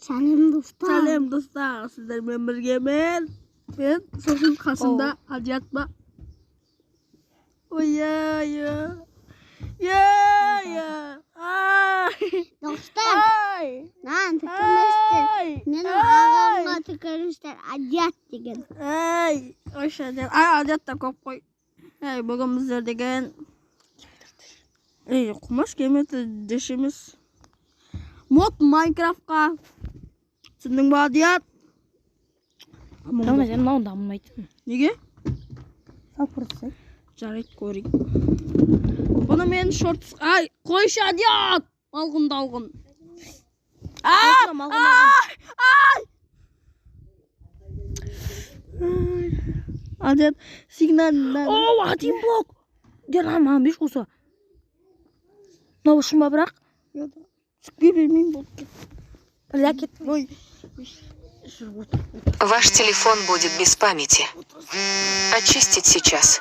Сәлем достар. Сәлем достар, сіздермен біргемен. Мен сосын қасымда Алжат ба. Ой-ой-ой. Достар, нан түкірместер. Менің ағамға түкірместер. Алжат деген. Ойша ден. Алжат та көп қой. Бүгін біздер деген. Құмаш кеметі дешіміз. Мод Майнкрафтқа. Сіздің ба Алжат? Дамай, сен мынауын дамылмайтын. Неге? Сапырсай. Жарайды көрейік. Бұны мен шортс... Қойшы Алжат! Алғын. Алжат, сигналдан... О, один блок! Дерам, беш қоса. Мынау үшін ба бірақ? Сүкпе бермеймін болды. Ләкет. Ой. Ваш телефон будет без памяти. Очистить сейчас.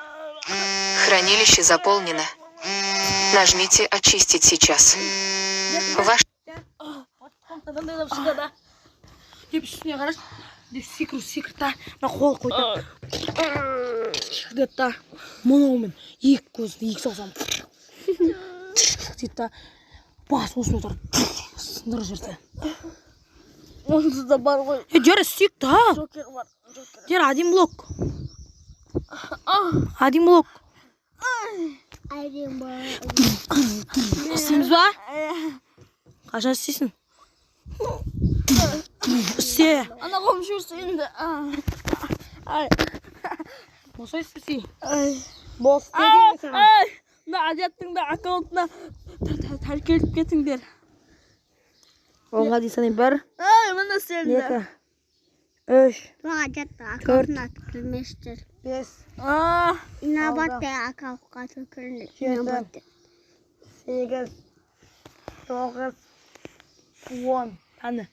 Хранилище заполнено. Нажмите «Очистить сейчас». Ваш... Деп үстіне қараш. Деп секір та. Мына қол қойта. Деп та. Мұнаумен екі көзді екі салсам. Деп та. Бас осыны тұр. Сындыры жерді. Онсыз да бар ғой. Жері сүйік та. Жокер бар. Жері один блок. Один блок. Айден бар. Істейміз ба? Қашан істейсің? Істе. Ана қомшырсы енді. Осылай істесей. Бос деген. Мына Алжаттың да аккаунтына тәркеліп кетіңдер. Оңға дейсің бір. Мына сенді. Екі. Үш. Алжатта аккаунтына түкірместер. Бес. Инабатты аккаунтқа түкірместер. Сегіз. Тоғыз. 10. Тәні.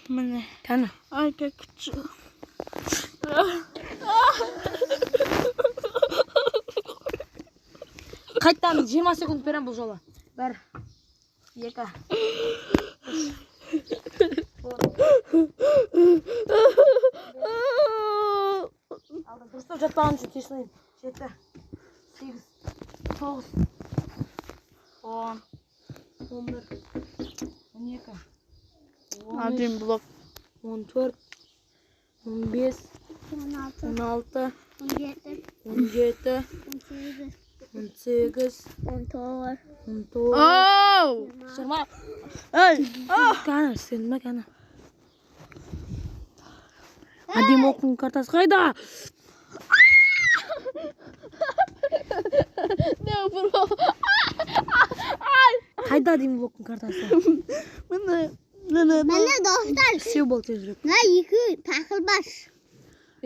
Міне. Тәні. Айка күтші. Қайттан 20 секунд берем бұл жолы. Бір. Екі. Дұрыстап жатпаған үшін тесінайым. 7. 8. 9. 10. 11. 12. Один блок. 14. 15. 16, 16. 17, 17. 18, 18. 19, 19. Оу! 20. Кәні, істедім ба кәні? Әдем оқын картасы қайда? Қайда әдем оқын картасы? Міне достар, Все бол тезірек. мына екі тақылбаш.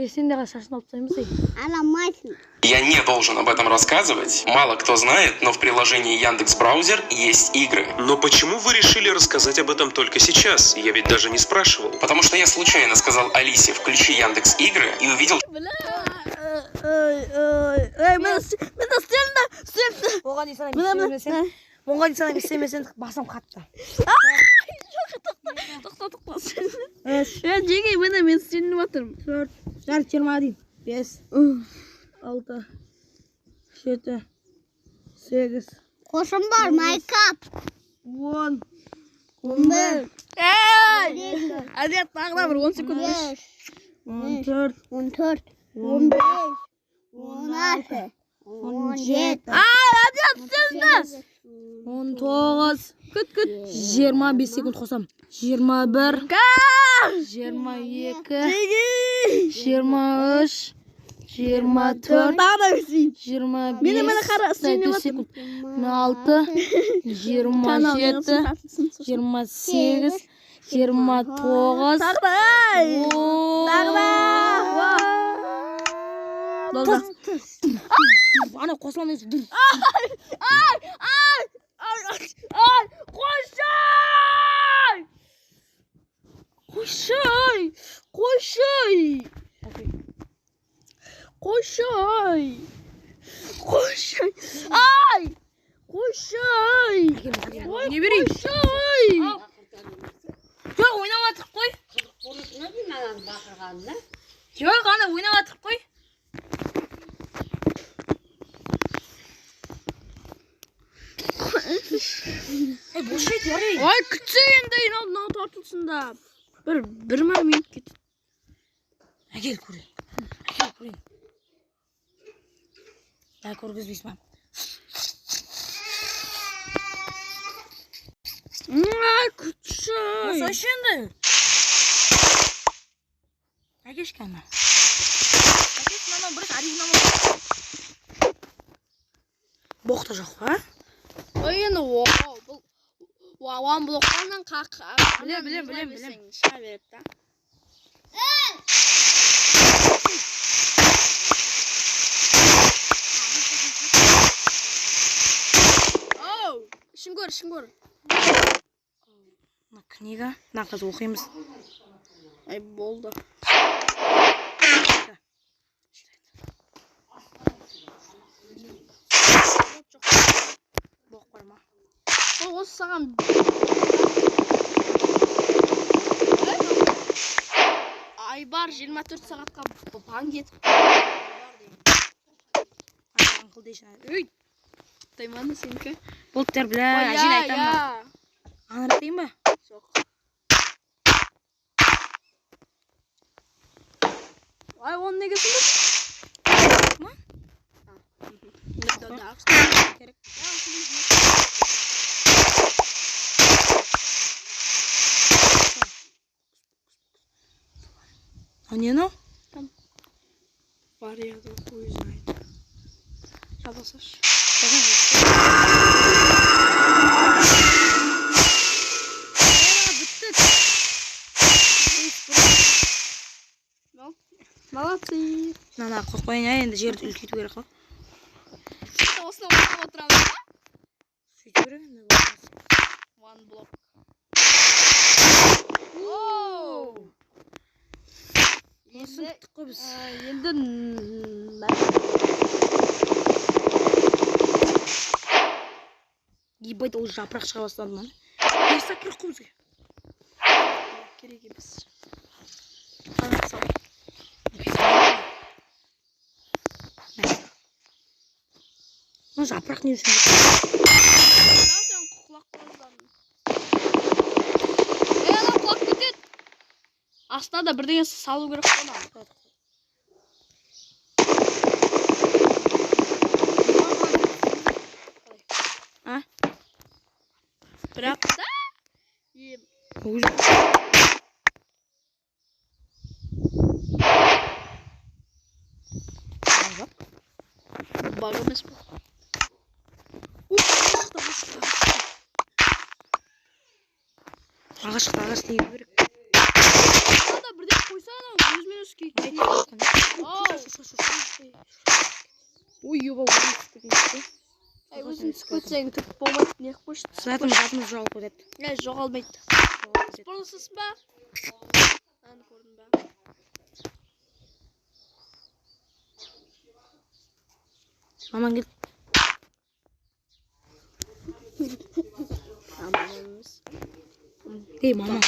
Сен де шашын алып тастаймыз ей. Аламайсың. Я не должен об этом рассказывать. Мало кто знает, но в приложении Яндекс.Браузер есть игры. Но почему вы решили рассказать об этом только сейчас? Я ведь даже не спрашивал. Потому что я случайно сказал Алисе «Включи Яндекс Игры» и увидел... Оған дейсің істемесен басым қатты. Тоқта. Жеге, мен сеніп атырмын. 4. Жарық 20 дейін. 5. 6. 7. 8. Қошым бар, майкап. 10. 11, Алжат тағы да бір 10 секунд. 5, 14. 14, 15, 16, 17, Алжат сенді. 19. Күт. 25 секунд қосам. 21. 22. 23. 24. Тағы да өсейін. 25. Мені қара, сеніп 26. 27. 28. 29. Тағы да. Ана қосыламыз. Қойшай! Не берейін? Қойшай! Жоқ, ойнап жатыр. Жоқ, ана ойнап атырып қой. Бош ет, ярай. Ай, күтсе енді алдына тартылсын да. Бір минут кетті. Әкел көрейін. Ә, көргізбейсің ба? Ай, күтсе. Осы енді. Әкешкен ма? Әкешкен ана біріш оригинал. Боқта жоқ па? Ой, енді бұл One блоқтан қақ. Білем. Шыға береді да. Оу, ішін көр. Книга. Мына қыз оқимыз. Ай, болды. Боқ бар ма? Осы саған Айбар 24 сағатқа банк етіп Аңқыл дейшін. Өй, тайманы сенікі. Болттар білә, әжен айтам ба? Аныртайым ба? Жоқ. Ай, оны неге сындыр? Ма? Керек. А не ну? Бар еді, хуй знает. Жабасаш. Молодцы. Нана, қосқойын енді жерді үлкейту керек қой. Осыны ойнап отырамыз ба? Сөйту керек енді. One block. Оу! Осыны біттік қой біз. Енді Ебать, ол жапырақ шыға бастады ма? Ерсақ керек қой бізге. керек емес. Ну, жапырақ не үшін? Сен құлақ қоздадың. Ана құлақ кетеді. Астына да бірдеңе салу керек қой. А? Бірақ та баг емес бұл. Ағашықты егу керек. Ана бірдеңе қойса анау өзімен өзі кейтеді. Ой, еба, ой, Ай, өзің түсіп кетсең түк болмайды, не қойшы. затымыз жоғалып кетеді. Ай, жоғалмайды. Спорлысыз ба? Әні көрдің ба? Маман келді. Аманымыз. Ей, маман.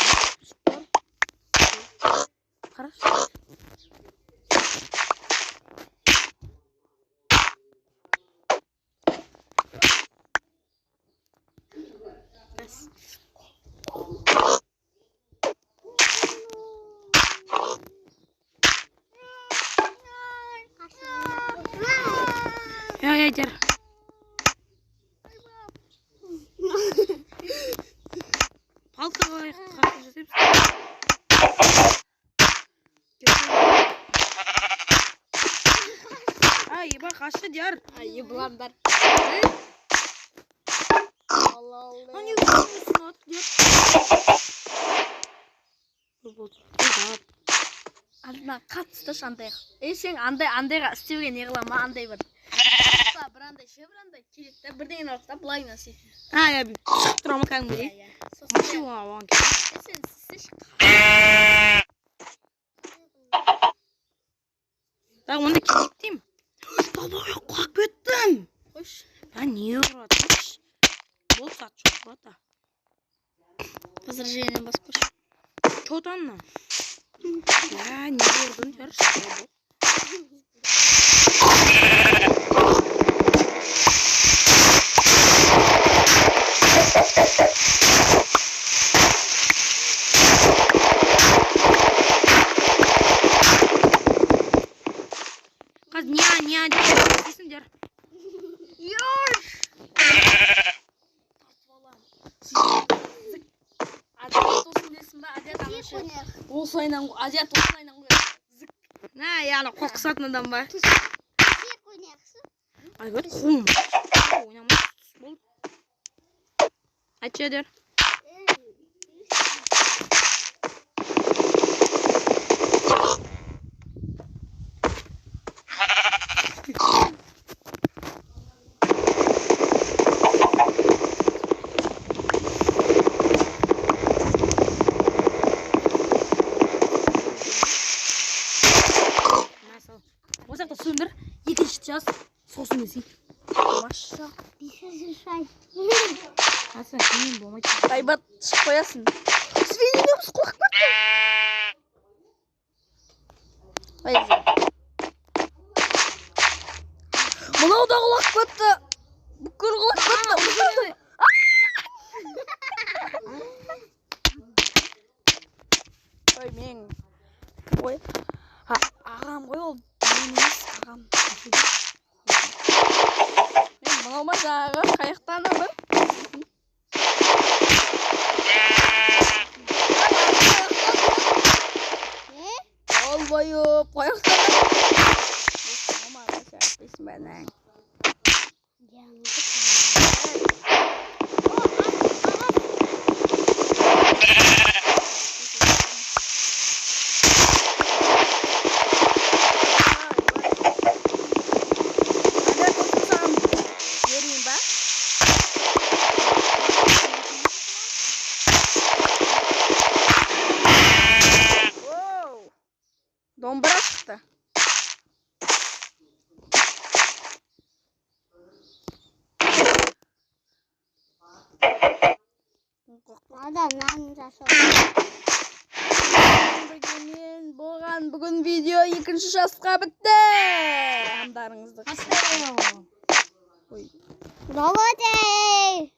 Қараш. Ya, jar. Палка ғой, қаққан жасаймыз. Ай, еба, қашы, jar. Ай, ебландар. Ани, өтсін, ат, jar. Андына қатысты шандайық. Сен андайға істеуге не қылама, андай бір. Бір андай ше, бір андай келеді де, бірдеңені алып та, былай насып. Я тұрама кәдімгідей. Машина оған келді. Сен істеші Так, онда кетейік деймін. Бабай, құлақ беттім. қойш. Не ұрады? Бұл сат жоқ бата. Возражение басып көрші. Чотанна. Не бердің, жаршы. Қыз, не, дейсіңдер. Азиат olsun desin be. Азиат anaşı. Сикунех. Азиат осылайынан қояды. Яғни қорқысатын адам ба? Сикунехсің. Айбет, құм. Ойнамай. Айтшы дер. Осы жақта сөндір, екінші час сосын десей. Маша. Бисесішай. Аса, сенен болмайды. Айбат шығып қоясың. Свининеміз қорқып кетті. Мынау да құлап кетті. Бүкіл құлап кетті. Ой, мен. Ой. Ағам ғой ол. Мен емес, ағам. Мен мынау ма жағы қайықтан бір. Ол бойып қайықтан. Мама, шарпайсың бәнің. Домбыра шықты. Адамнан жасау. Біргемен болған бүгін видео екінші жасқа бітті. Амдарыңызды. Молодец!